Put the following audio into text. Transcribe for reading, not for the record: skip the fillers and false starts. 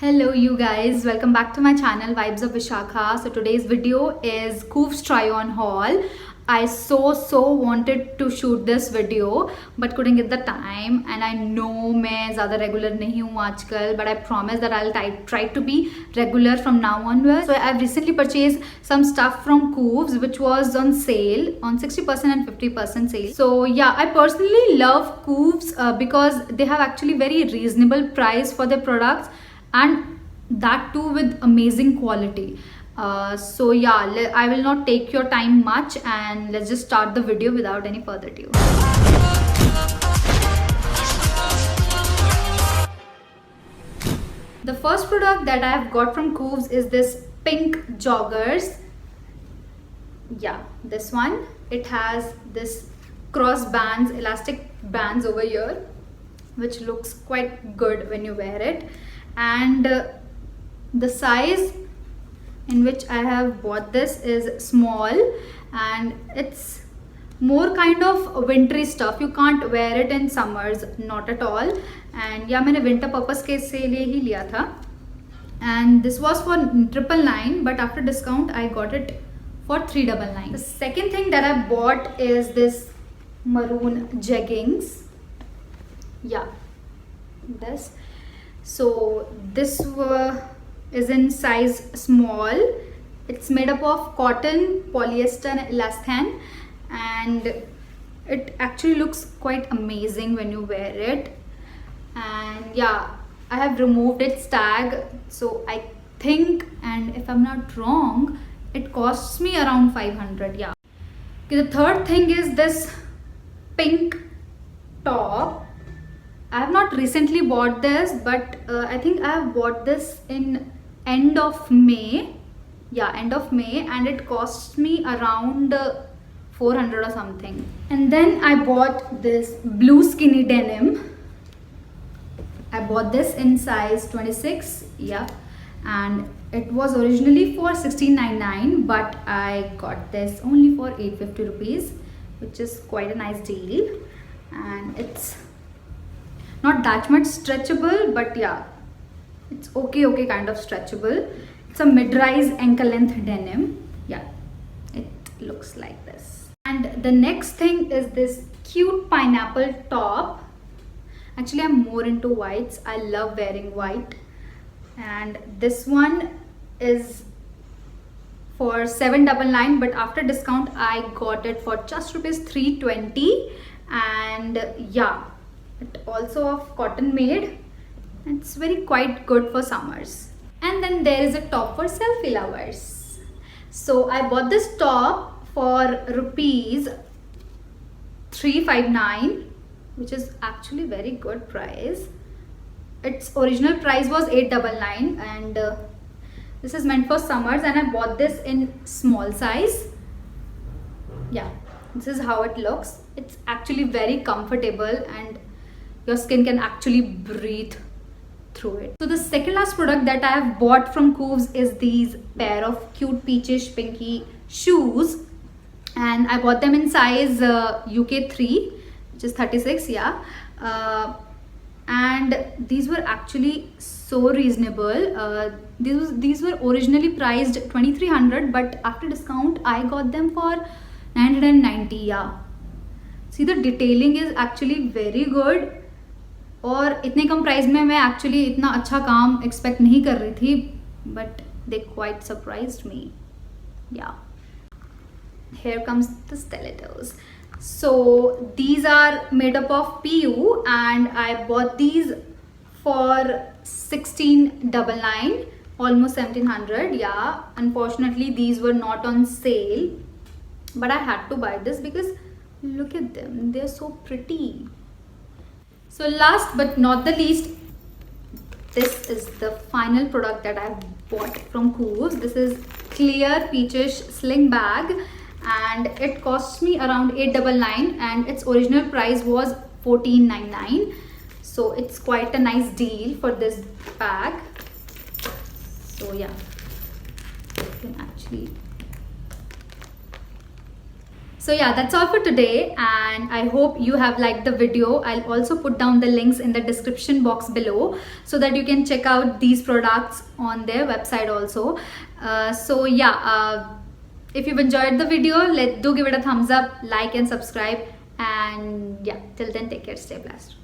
Hello you guys, welcome back to my channel Vibes of Vishakha. So today's video is Koovs try on haul. I so wanted to shoot this video but couldn't get the time, and I know मैं ज़्यादा regular नहीं हूँ आजकल, but I promise that I'll try to be regular from now onwards. So I've recently purchased some stuff from Koovs which was on sale, on 60% and 50% sale. So yeah, I personally love Koovs because they have actually very reasonable price for their products, and that too with amazing quality. So yeah, I will not take your time much, and let's just start the video without any further ado. The first product that I have got from Koovs is this pink joggers. Yeah, this one. It has this cross bands, elastic bands over here, which looks quite good when you wear it. And the size in which I have bought this is small, and it's more kind of wintry stuff. You can't wear it in summers, not at all. And yeah, मैंने winter purpose के लिए ही लिया था, and this was for 999, but after discount I got it for 399. The second thing that I bought is this maroon jeggings. Yeah, this. So this is in size small. It's made up of cotton, polyester and elastane, and it actually looks quite amazing when you wear it. And yeah, I have removed its tag, so I think, and if I'm not wrong, it costs me around 500. Yeah. Okay, the third thing is this pink top. I have not recently bought this, but I think I have bought this in end of May. Yeah, end of May, and it cost me around 400 or something. And then I bought this blue skinny denim. I bought this in size 26. Yeah, and it was originally for 1699, but I got this only for 850 rupees, which is quite a nice deal. And it's not that much stretchable, but yeah, it's okay kind of stretchable. It's a mid-rise ankle length denim. Yeah, it looks like this. And the next thing is this cute pineapple top. Actually, I'm more into whites. I love wearing white, and this one is for 799, but after discount I got it for just rupees 320. And yeah, it also of cotton made. It's very quite good for summers. And then there is a top for selfie lovers. So I bought this top for rupees 359, which is actually very good price. Its original price was 899, and this is meant for summers, and I bought this in small size. Yeah, this is how it looks. It's actually very comfortable, and your skin can actually breathe through it. So the second last product that I have bought from Koovs is these pair of cute peachish pinky shoes, and I bought them in size UK 3, which is 36. Yeah, and these were actually so reasonable. These were originally priced 2300, but after discount I got them for 990. Yeah, see, the detailing is actually very good, और इतने कम price में मैं actually इतना अच्छा काम expect नहीं कर रही थी, बट दे क्वाइट सरप्राइज्ड मी. या, here comes the stilettos. So these are made up of PU, and I bought these for 1699, almost 1700. Yeah, unfortunately these were not on sale, but I had to buy this because look at them, they're so pretty. So last but not the least, this is the final product that I bought from Koovs. This is clear peachish sling bag, and it cost me around 899, and its original price was 1499. So it's quite a nice deal for this bag. So yeah, you can actually So yeah, that's all for today, and I hope you have liked the video. I'll also put down the links in the description box below so that you can check out these products on their website also. So yeah, if you've enjoyed the video, do give it a thumbs up, like and subscribe, and yeah, till then, take care, stay blessed.